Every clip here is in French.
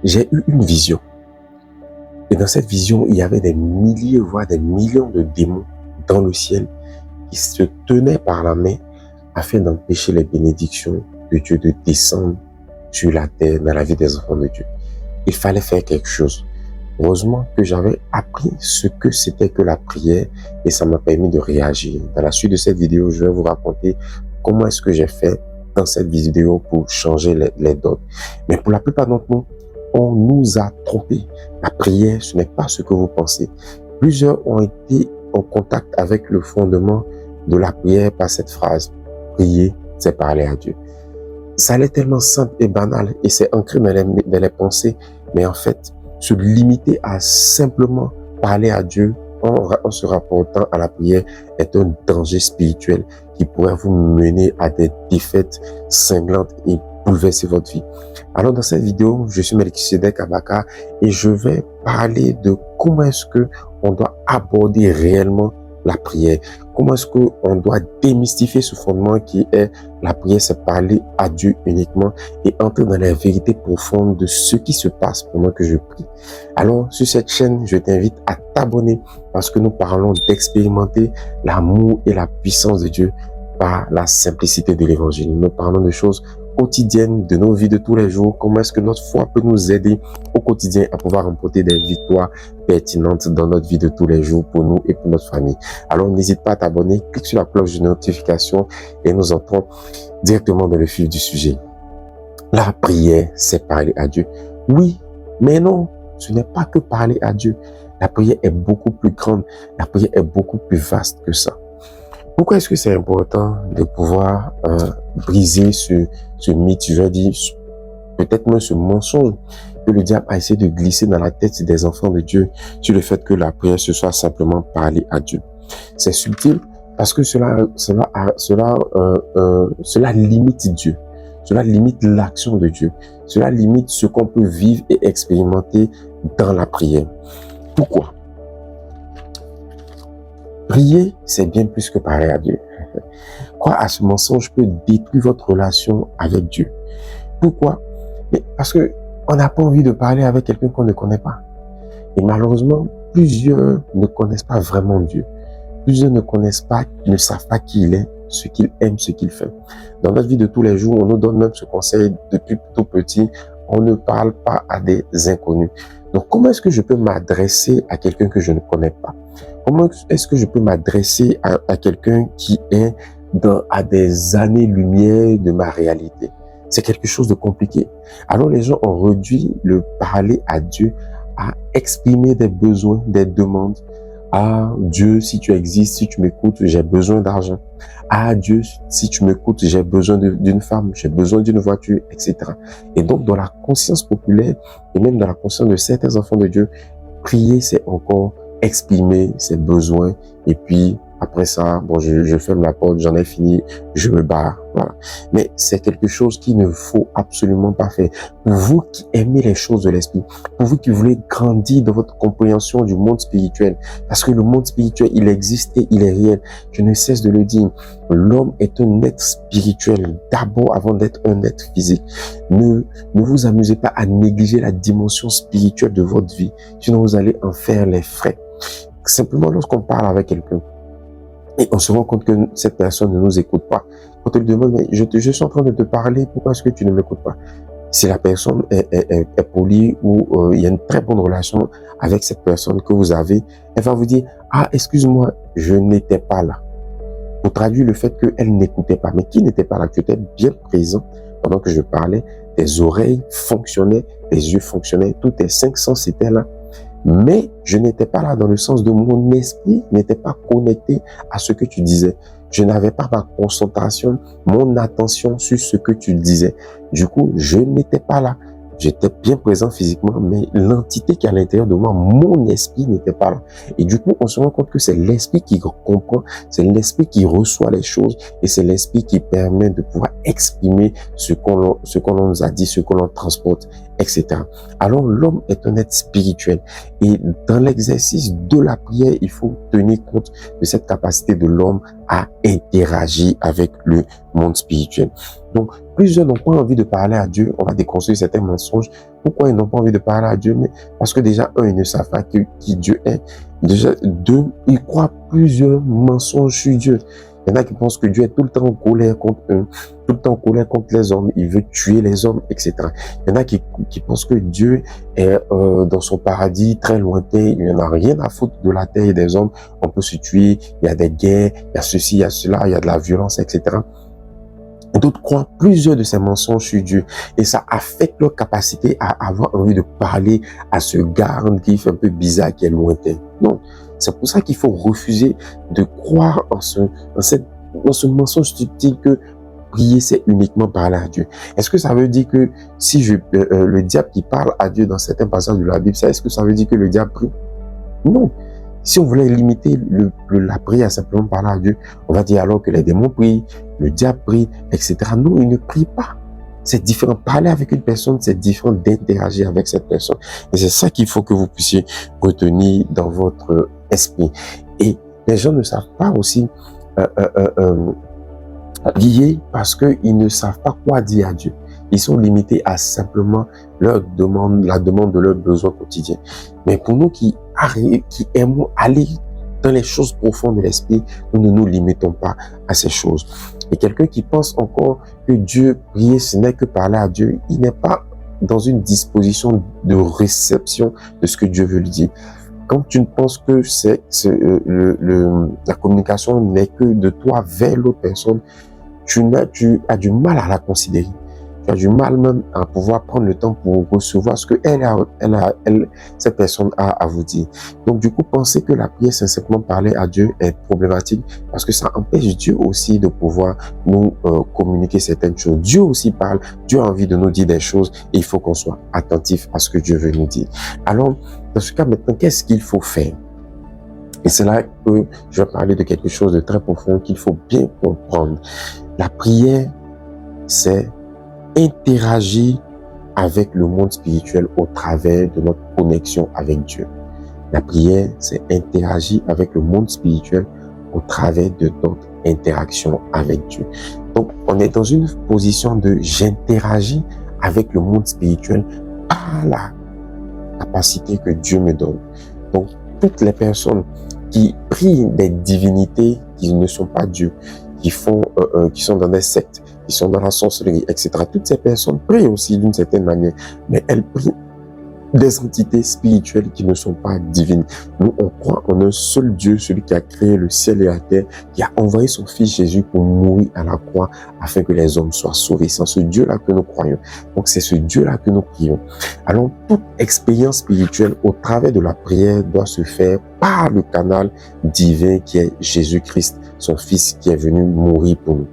j'ai eu une vision. Et dans cette vision, il y avait des milliers, voire des millions de démons dans le ciel qui se tenaient par la main afin d'empêcher les bénédictions de Dieu de descendre sur la terre dans la vie des enfants de Dieu. Il fallait faire quelque chose. Heureusement que j'avais appris ce que c'était que la prière et ça m'a permis de réagir. Dans la suite de cette vidéo, je vais vous raconter comment est-ce que j'ai fait dans cette vidéo pour changer les dogmes. Mais pour la plupart d'entre nous, on nous a trompés. La prière, ce n'est pas ce que vous pensez. Plusieurs ont été en contact avec le fondement de la prière par cette phrase. Prier, c'est parler à Dieu. Ça allait tellement simple et banal et c'est ancré dans les pensées. Mais en fait, se limiter à simplement parler à Dieu en se rapportant à la prière est un danger spirituel qui pourrait vous mener à des défaites cinglantes et bouleverser votre vie. Alors dans cette vidéo, je suis Melchisedek Abaka et je vais parler de comment est-ce que on doit aborder réellement la prière. Comment est-ce qu'on doit démystifier ce fondement qui est la prière, c'est parler à Dieu uniquement et entrer dans la vérité profonde de ce qui se passe pendant que je prie. Alors, sur cette chaîne, je t'invite à t'abonner parce que nous parlons d'expérimenter l'amour et la puissance de Dieu par la simplicité de l'évangile. Nous parlons de choses quotidiennes, de nos vies de tous les jours, comment est-ce que notre foi peut nous aider au quotidien à pouvoir remporter des victoires pertinentes dans notre vie de tous les jours pour nous et pour notre famille. Alors n'hésite pas à t'abonner, clique sur la cloche de notification et nous entrons directement dans le fil du sujet. La prière, c'est parler à Dieu. Oui, mais non, ce n'est pas que parler à Dieu. La prière est beaucoup plus grande, la prière est beaucoup plus vaste que ça. Pourquoi est-ce que c'est important de pouvoir briser ce mythe, je vais dire, peut-être même ce mensonge que le diable a essayé de glisser dans la tête des enfants de Dieu sur le fait que la prière, ce soit simplement parler à Dieu. C'est subtil parce que cela limite Dieu. Cela limite l'action de Dieu. Cela limite ce qu'on peut vivre et expérimenter dans la prière. Pourquoi? Prier, c'est bien plus que parler à Dieu. Croire à ce mensonge peut détruire votre relation avec Dieu. Pourquoi? Parce que on n'a pas envie de parler avec quelqu'un qu'on ne connaît pas. Et malheureusement, plusieurs ne connaissent pas vraiment Dieu. Plusieurs ne savent pas qui il est, ce qu'il aime, ce qu'il fait. Dans notre vie de tous les jours, on nous donne même ce conseil depuis tout petit, on ne parle pas à des inconnus. Donc, comment est-ce que je peux m'adresser à quelqu'un que je ne connais pas? Comment est-ce que je peux m'adresser à quelqu'un qui est à des années-lumière de ma réalité? C'est quelque chose de compliqué. Alors, les gens ont réduit le parler à Dieu à exprimer des besoins, des demandes. Ah, Dieu, si tu existes, si tu m'écoutes, j'ai besoin d'argent. Ah, Dieu, si tu m'écoutes, j'ai besoin d'une femme, j'ai besoin d'une voiture, etc. Et donc, dans la conscience populaire, et même dans la conscience de certains enfants de Dieu, prier, c'est encore exprimer ses besoins. Et puis, après ça, bon, je ferme la porte, j'en ai fini, je me barre. Voilà. Mais c'est quelque chose qu'il ne faut absolument pas faire. Pour vous qui aimez les choses de l'esprit, pour vous qui voulez grandir dans votre compréhension du monde spirituel, parce que le monde spirituel, il existe et il est réel. Je ne cesse de le dire. L'homme est un être spirituel d'abord avant d'être un être physique. Ne vous amusez pas à négliger la dimension spirituelle de votre vie, sinon vous allez en faire les frais. Simplement lorsqu'on parle avec quelqu'un, et on se rend compte que cette personne ne nous écoute pas. Quand on lui demande, mais je suis en train de te parler, pourquoi est-ce que tu ne m'écoutes pas? Si la personne est polie ou il y a une très bonne relation avec cette personne que vous avez, elle va vous dire, ah, excuse-moi, je n'étais pas là. Pour traduire le fait qu'elle n'écoutait pas. Mais qui n'était pas là? Tu étais bien présent pendant que je parlais. Tes oreilles fonctionnaient, tes yeux fonctionnaient, tous tes 5 sens étaient là. Mais je n'étais pas là dans le sens de mon esprit n'était pas connecté à ce que tu disais. Je n'avais pas ma concentration, mon attention sur ce que tu disais. Du coup, je n'étais pas là. J'étais bien présent physiquement, mais l'entité qui est à l'intérieur de moi, mon esprit n'était pas là. Et du coup, on se rend compte que c'est l'esprit qui comprend, c'est l'esprit qui reçoit les choses et c'est l'esprit qui permet de pouvoir exprimer ce qu'on nous a dit, ce qu'on transporte, etc. Alors, l'homme est un être spirituel et dans l'exercice de la prière, il faut tenir compte de cette capacité de l'homme à interagir avec le monde spirituel. Donc, plusieurs n'ont pas envie de parler à Dieu. On va déconstruire certains mensonges. Pourquoi ils n'ont pas envie de parler à Dieu? Mais parce que déjà, un, ils ne savent pas qui Dieu est. Déjà, deux, ils croient plusieurs mensonges sur Dieu. Il y en a qui pensent que Dieu est tout le temps en colère contre eux, tout le temps en colère contre les hommes. Il veut tuer les hommes, etc. Il y en a qui pensent que Dieu est dans son paradis très lointain. Il n'y en a rien à foutre de la terre et des hommes. On peut se tuer. Il y a des guerres, il y a ceci, il y a cela, il y a de la violence, etc. D'autres croient plusieurs de ces mensonges sur Dieu et ça affecte leur capacité à avoir envie de parler à ce garde qui fait un peu bizarre, qui est lointain. Non, c'est pour ça qu'il faut refuser de croire en ce mensonge subtil que prier, c'est uniquement parler à Dieu. Est-ce que ça veut dire que si le diable qui parle à Dieu dans certains passages de la Bible, est-ce que ça veut dire que le diable prie? Non. Si on voulait limiter la prière à simplement parler à Dieu, on va dire alors que les démons prient, le diable prie, etc. Non, il ne prie pas. C'est différent. Parler avec une personne, c'est différent d'interagir avec cette personne. Et c'est ça qu'il faut que vous puissiez retenir dans votre esprit. Et les gens ne savent pas aussi lier parce qu'ils ne savent pas quoi dire à Dieu. Ils sont limités à simplement la demande de leurs besoins quotidiens. Mais pour nous qui aimons aller dans les choses profondes de l'esprit, nous ne nous limitons pas à ces choses. Et quelqu'un qui pense encore que Dieu, prier, ce n'est que parler à Dieu, il n'est pas dans une disposition de réception de ce que Dieu veut lui dire. Quand tu ne penses que la communication n'est que de toi vers l'autre personne, tu as du mal à la considérer. Tu as du mal même à pouvoir prendre le temps pour recevoir ce que cette personne a à vous dire. Donc du coup, penser que la prière, c'est simplement parler à Dieu est problématique parce que ça empêche Dieu aussi de pouvoir nous communiquer certaines choses. Dieu aussi parle, Dieu a envie de nous dire des choses et il faut qu'on soit attentif à ce que Dieu veut nous dire. Alors, dans ce cas maintenant, qu'est-ce qu'il faut faire? Et c'est là que je vais parler de quelque chose de très profond qu'il faut bien comprendre. La prière, c'est interagir avec le monde spirituel au travers de notre connexion avec Dieu. La prière, c'est interagir avec le monde spirituel au travers de notre interaction avec Dieu. Donc, on est dans une position de j'interagis avec le monde spirituel par la capacité que Dieu me donne. Donc, toutes les personnes qui prient des divinités qui ne sont pas Dieu, qui sont dans des sectes, qui sont dans la sorcellerie, etc. Toutes ces personnes prient aussi d'une certaine manière, mais elles prient des entités spirituelles qui ne sont pas divines. Nous, on croit en un seul Dieu, celui qui a créé le ciel et la terre, qui a envoyé son Fils Jésus pour mourir à la croix afin que les hommes soient sauvés. C'est ce Dieu-là que nous croyons. Donc, c'est ce Dieu-là que nous prions. Alors, toute expérience spirituelle au travers de la prière doit se faire par le canal divin qui est Jésus-Christ, son Fils qui est venu mourir pour nous.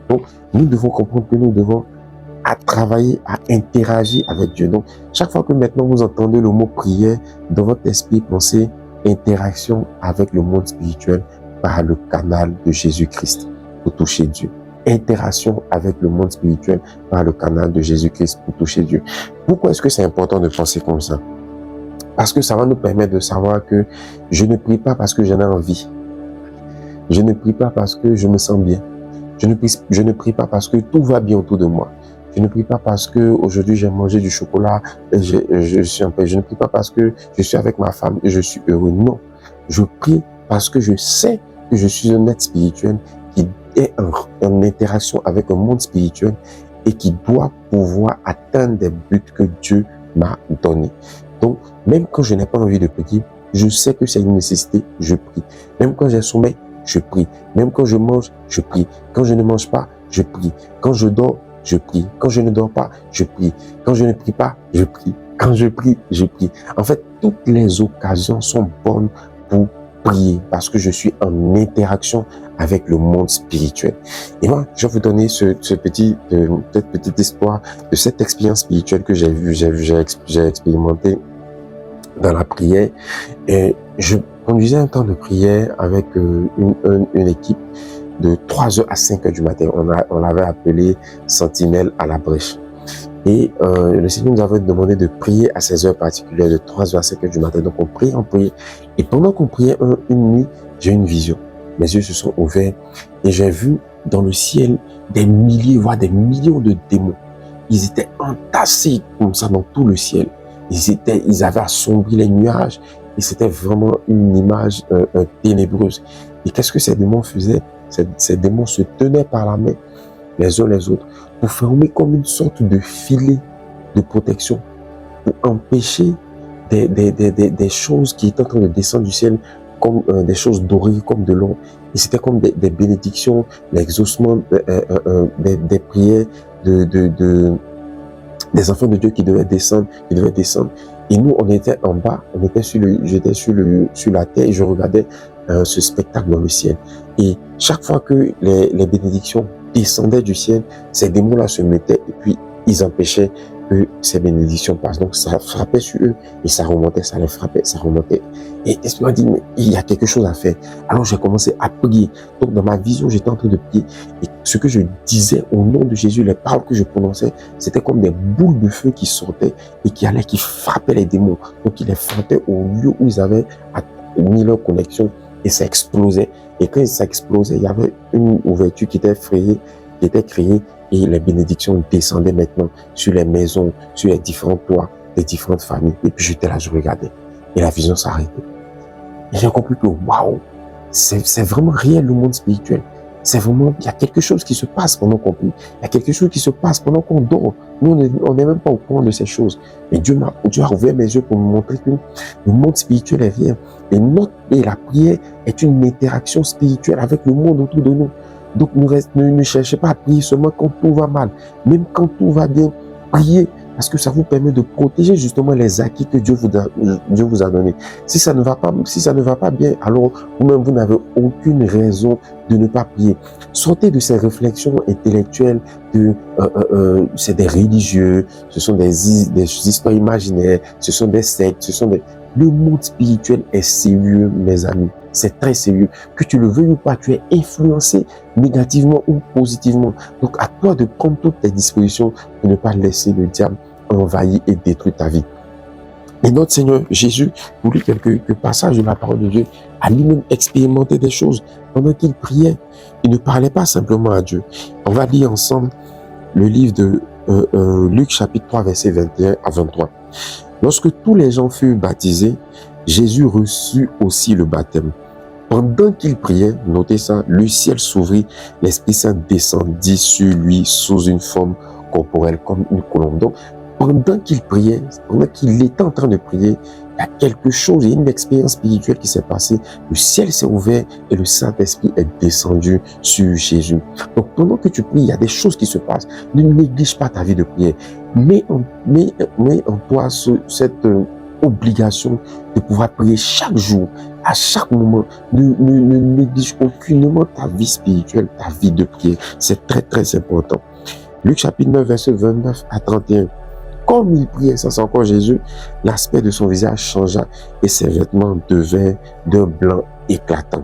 Donc, nous devons comprendre que nous devons travailler, à interagir avec Dieu. Donc, chaque fois que maintenant vous entendez le mot prière, dans votre esprit, pensez interaction avec le monde spirituel par le canal de Jésus-Christ pour toucher Dieu. Interaction avec le monde spirituel par le canal de Jésus-Christ pour toucher Dieu. Pourquoi est-ce que c'est important de penser comme ça? Parce que ça va nous permettre de savoir que je ne prie pas parce que j'en ai envie. Je ne prie pas parce que je me sens bien. Je ne prie pas parce que tout va bien autour de moi. Je ne prie pas parce que aujourd'hui j'ai mangé du chocolat et je suis en paix. Je ne prie pas parce que je suis avec ma femme et je suis heureux. Non. Je prie parce que je sais que je suis un être spirituel qui est en interaction avec un monde spirituel et qui doit pouvoir atteindre des buts que Dieu m'a donnés. Donc, même quand je n'ai pas envie de prier, je sais que c'est une nécessité, je prie. Même quand j'ai sommeil, je prie. Même quand je mange, je prie. Quand je ne mange pas, je prie. Quand je dors, je prie. Quand je ne dors pas, je prie. Quand je ne prie pas, je prie. Quand je prie, je prie. En fait, toutes les occasions sont bonnes pour prier parce que je suis en interaction avec le monde spirituel. Et moi, je vais vous donner cette petite histoire de cette expérience spirituelle que j'ai expérimenté dans la prière. Et je conduisais un temps de prière avec une équipe de 3h à 5h du matin. On l'avait appelé Sentinelle à la brèche. Et le Seigneur nous avait demandé de prier à ces heures particulières de 3h à 5h du matin. Donc on priait. Et pendant qu'on priait une nuit, j'ai eu une vision. Mes yeux se sont ouverts et j'ai vu dans le ciel des milliers, voire des millions de démons. Ils étaient entassés comme ça dans tout le ciel. Ils avaient assombri les nuages et c'était vraiment une image ténébreuse. Et qu'est-ce que ces démons faisaient? Ces démons se tenaient par la main les uns les autres pour former comme une sorte de filet de protection pour empêcher des choses qui étaient en train de descendre du ciel comme des choses dorées, comme de l'or. Et c'était comme des bénédictions, l'exaucement des prières des enfants de Dieu qui devaient descendre, Et nous, on était en bas, j'étais sur la terre et je regardais ce spectacle dans le ciel. Et chaque fois que les bénédictions descendaient du ciel, ces démons-là se mettaient et puis ils empêchaient que ces bénédictions passent. Donc ça frappait sur eux et ça remontait, ça les frappait, ça remontait. Et l'Esprit m'a dit, mais il y a quelque chose à faire. Alors j'ai commencé à prier. Donc dans ma vision, j'étais en train de prier. Et ce que je disais au nom de Jésus, les paroles que je prononçais, c'était comme des boules de feu qui sortaient et qui frappaient les démons. Donc ils les frappait au lieu où ils avaient mis leur connexion et ça explosait. Et quand ça explosait, il y avait une ouverture qui était créée et les bénédictions descendaient maintenant sur les maisons, sur les différents toits des différentes familles. Et puis j'étais là, je regardais. Et la vision s'arrêtait. Et j'ai compris que waouh, c'est vraiment réel le monde spirituel. C'est vraiment, il y a quelque chose qui se passe pendant qu'on prie. Il y a quelque chose qui se passe pendant qu'on dort. Nous, on n'est même pas au courant de ces choses. Mais Dieu a ouvert mes yeux pour me montrer que le monde spirituel est réel. Et la prière est une interaction spirituelle avec le monde autour de nous. Donc, ne cherchez pas à prier seulement quand tout va mal. Même quand tout va bien, priez. Parce que ça vous permet de protéger justement les acquis que Dieu vous a donnés. Si ça ne va pas bien, alors vous-même, vous n'avez aucune raison de ne pas prier. Sortez de ces réflexions intellectuelles c'est des religieux, ce sont des histoires imaginaires, ce sont des sectes, Le monde spirituel est sérieux, mes amis. C'est très sérieux. Que tu le veuilles ou pas, tu es influencé négativement ou positivement. Donc, à toi de prendre toutes tes dispositions pour ne pas laisser le diable envahir et détruire ta vie. Et notre Seigneur Jésus, pour lui, quelques passages de la parole de Dieu, a lui-même expérimenté des choses pendant qu'il priait. Il ne parlait pas simplement à Dieu. On va lire ensemble le livre de Luc chapitre 3, versets 21 à 23. Lorsque tous les gens furent baptisés, Jésus reçut aussi le baptême. Pendant qu'il priait, notez ça, le ciel s'ouvrit, l'Esprit Saint descendit sur lui sous une forme corporelle comme une colombe. Donc, pendant qu'il priait, pendant qu'il était en train de prier, il y a quelque chose, il y a une expérience spirituelle qui s'est passée. Le ciel s'est ouvert et le Saint-Esprit est descendu sur Jésus. Donc, pendant que tu pries, il y a des choses qui se passent. Ne néglige pas ta vie de prière. Mets en toi cette obligation de pouvoir prier chaque jour, à chaque moment. Ne néglige aucunement ta vie spirituelle, ta vie de prière. C'est très, très important. Luc chapitre 9, verset 29 à 31. Comme il priait, ça c'est encore Jésus, l'aspect de son visage changea et ses vêtements devinrent d'un blanc éclatant.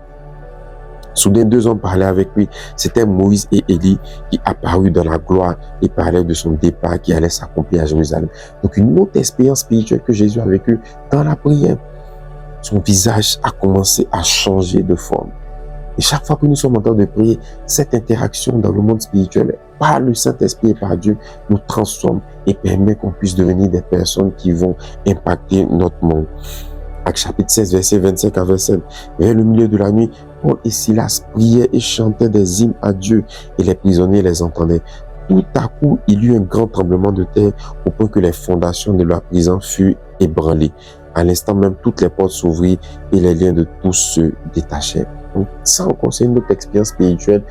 Soudain, deux hommes parlaient avec lui. C'était Moïse et Élie qui apparurent dans la gloire et parlaient de son départ qui allait s'accomplir à Jérusalem. Donc une autre expérience spirituelle que Jésus a vécue dans la prière. Son visage a commencé à changer de forme. Et chaque fois que nous sommes en train de prier, cette interaction dans le monde spirituel, par le Saint-Esprit et par Dieu, nous transforme et permet qu'on puisse devenir des personnes qui vont impacter notre monde. Actes chapitre 16, verset 25 à 27. Vers le milieu de la nuit, Paul et Silas priaient et chantaient des hymnes à Dieu et les prisonniers les entendaient. Tout à coup, il y eut un grand tremblement de terre au point que les fondations de la prison furent ébranlées. À l'instant même, toutes les portes s'ouvrirent et les liens de tous se détachèrent. Donc, ça encore, c'est une autre expérience spirituelle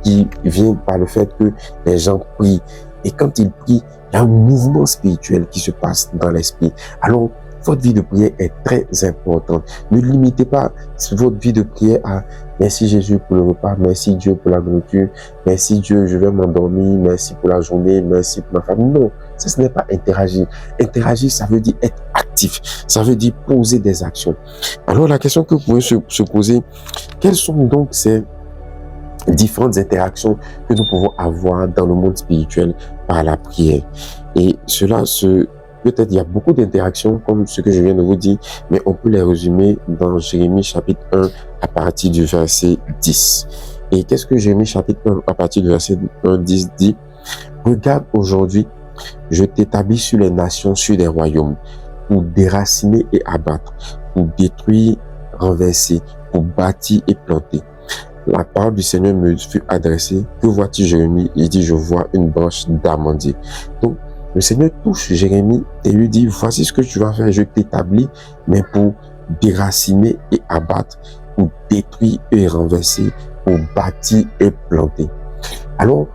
qui vient par le fait que les gens prient. Et quand ils prient, il y a un mouvement spirituel qui se passe dans l'esprit. Alors, votre vie de prière est très importante. Ne limitez pas votre vie de prière à « Merci Jésus pour le repas, merci Dieu pour la nourriture, merci Dieu, je vais m'endormir, merci pour la journée, merci pour ma famille ». Non, ça ce n'est pas interagir. Interagir, ça veut dire être actif. Ça veut dire poser des actions. Alors la question que vous pouvez se poser, quelles sont donc ces différentes interactions que nous pouvons avoir dans le monde spirituel par la prière? Et peut-être il y a beaucoup d'interactions comme ce que je viens de vous dire, mais on peut les résumer dans Jérémie chapitre 1 à partir du verset 10. Et qu'est-ce que Jérémie chapitre 1 à partir du verset 1, 10 dit? Regarde aujourd'hui, je t'établis sur les nations, sur les royaumes, pour déraciner et abattre, pour détruire, renverser, pour bâtir et planter. La parole du Seigneur me fut adressée. Que vois-tu, Jérémie? Il dit, je vois une branche d'amandier. Donc, le Seigneur touche Jérémie et lui dit, voici ce que tu vas faire, je t'établis, mais pour déraciner et abattre, pour détruire et renverser, pour bâtir et planter. Alors,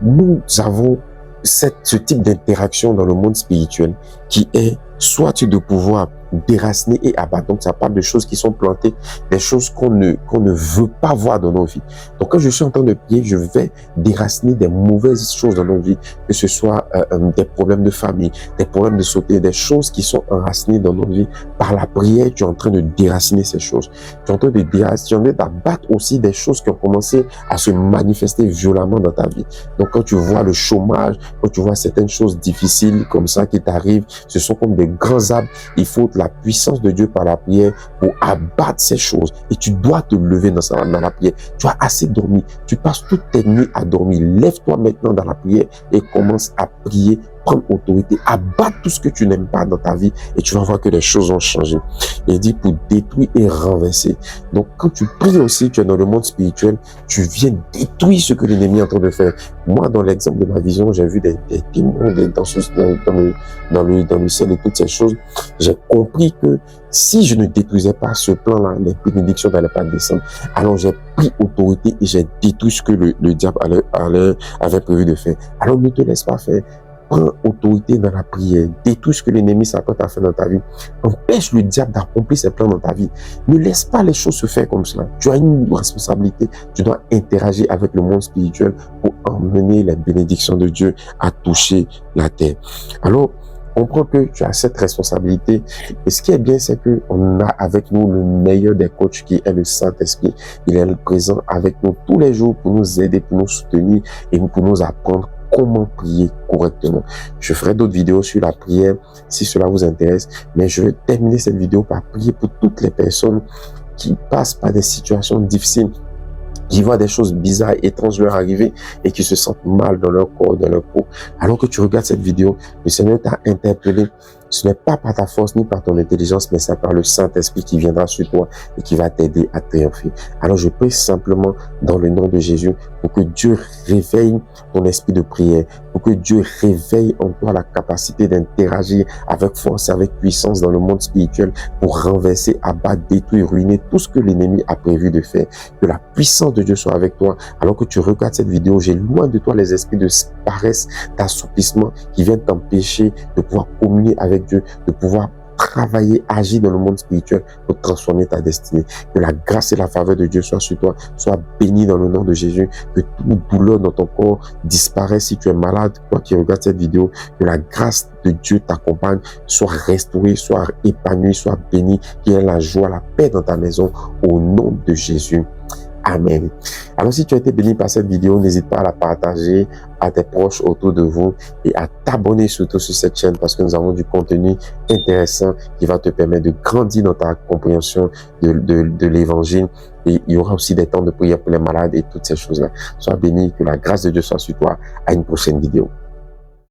nous avons ce type d'interaction dans le monde spirituel qui est soit de pouvoir déraciner et abattre. Donc, ça parle de choses qui sont plantées, des choses qu'on ne veut pas voir dans nos vies. Donc, quand je suis en train de prier, je vais déraciner des mauvaises choses dans nos vies, que ce soit des problèmes de famille, des problèmes de santé, des choses qui sont enracinées dans nos vies. Par la prière, tu es en train de déraciner ces choses. Tu es en train de déraciner, tu es en train d'abattre aussi des choses qui ont commencé à se manifester violemment dans ta vie. Donc, quand tu vois le chômage, quand tu vois certaines choses difficiles comme ça qui t'arrivent, ce sont comme des grands arbres. Il faut la puissance de Dieu par la prière pour abattre ces choses. Et tu dois te lever dans la prière. Tu as assez dormi. Tu passes toutes tes nuits à dormir. Lève-toi maintenant dans la prière et commence à prier. Prendre autorité, abattre tout ce que tu n'aimes pas dans ta vie et tu vas voir que les choses ont changé. Il dit pour détruire et renverser. Donc quand tu pries aussi, tu es dans le monde spirituel, tu viens détruire ce que l'ennemi est en train de faire. Moi, dans l'exemple de ma vision, j'ai vu des témoins dans le ciel et toutes ces choses. J'ai compris que si je ne détruisais pas ce plan-là, les bénédictions n'allaient pas descendre. Alors j'ai pris autorité et j'ai détruit ce que le diable avait prévu de faire. Alors ne te laisse pas faire. Prends autorité dans la prière. Détruis ce que l'ennemi s'apprête à faire dans ta vie. Empêche le diable d'accomplir ses plans dans ta vie. Ne laisse pas les choses se faire comme cela. Tu as une responsabilité. Tu dois interagir avec le monde spirituel pour emmener les bénédictions de Dieu à toucher la terre. Alors, comprends que tu as cette responsabilité. Et ce qui est bien, c'est qu'on a avec nous le meilleur des coachs qui est le Saint-Esprit. Il est présent avec nous tous les jours pour nous aider, pour nous soutenir et pour nous apprendre comment prier correctement. Je ferai d'autres vidéos sur la prière si cela vous intéresse, mais je vais terminer cette vidéo par prier pour toutes les personnes qui passent par des situations difficiles, qui voient des choses bizarres, étranges leur arriver et qui se sentent mal dans leur corps, dans leur peau. Alors que tu regardes cette vidéo, le Seigneur t'a interpellé. Ce n'est pas par ta force ni par ton intelligence, mais c'est par le Saint-Esprit qui viendra sur toi et qui va t'aider à triompher. Alors je prie simplement dans le nom de Jésus pour que Dieu réveille ton esprit de prière, pour que Dieu réveille en toi la capacité d'interagir avec force et avec puissance dans le monde spirituel pour renverser, abattre, détruire, ruiner tout ce que l'ennemi a prévu de faire. Que la puissance de Dieu soit avec toi. Alors que tu regardes cette vidéo, j'ai loin de toi les esprits de paresse, d'assoupissement qui viennent t'empêcher de pouvoir communier avec Dieu, de pouvoir travailler, agir dans le monde spirituel pour transformer ta destinée. Que la grâce et la faveur de Dieu soient sur toi, soient bénies dans le nom de Jésus. Que toute douleur dans ton corps disparaisse si tu es malade. Toi qui regardes cette vidéo, que la grâce de Dieu t'accompagne, soit restaurée, soit épanouie, soit bénie. Qu'il y ait la joie, la paix dans ta maison au nom de Jésus. Amen. Alors si tu as été béni par cette vidéo, n'hésite pas à la partager à tes proches autour de vous et à t'abonner surtout sur cette chaîne parce que nous avons du contenu intéressant qui va te permettre de grandir dans ta compréhension de l'évangile. Et il y aura aussi des temps de prière pour les malades et toutes ces choses-là. Sois béni, que la grâce de Dieu soit sur toi. À une prochaine vidéo.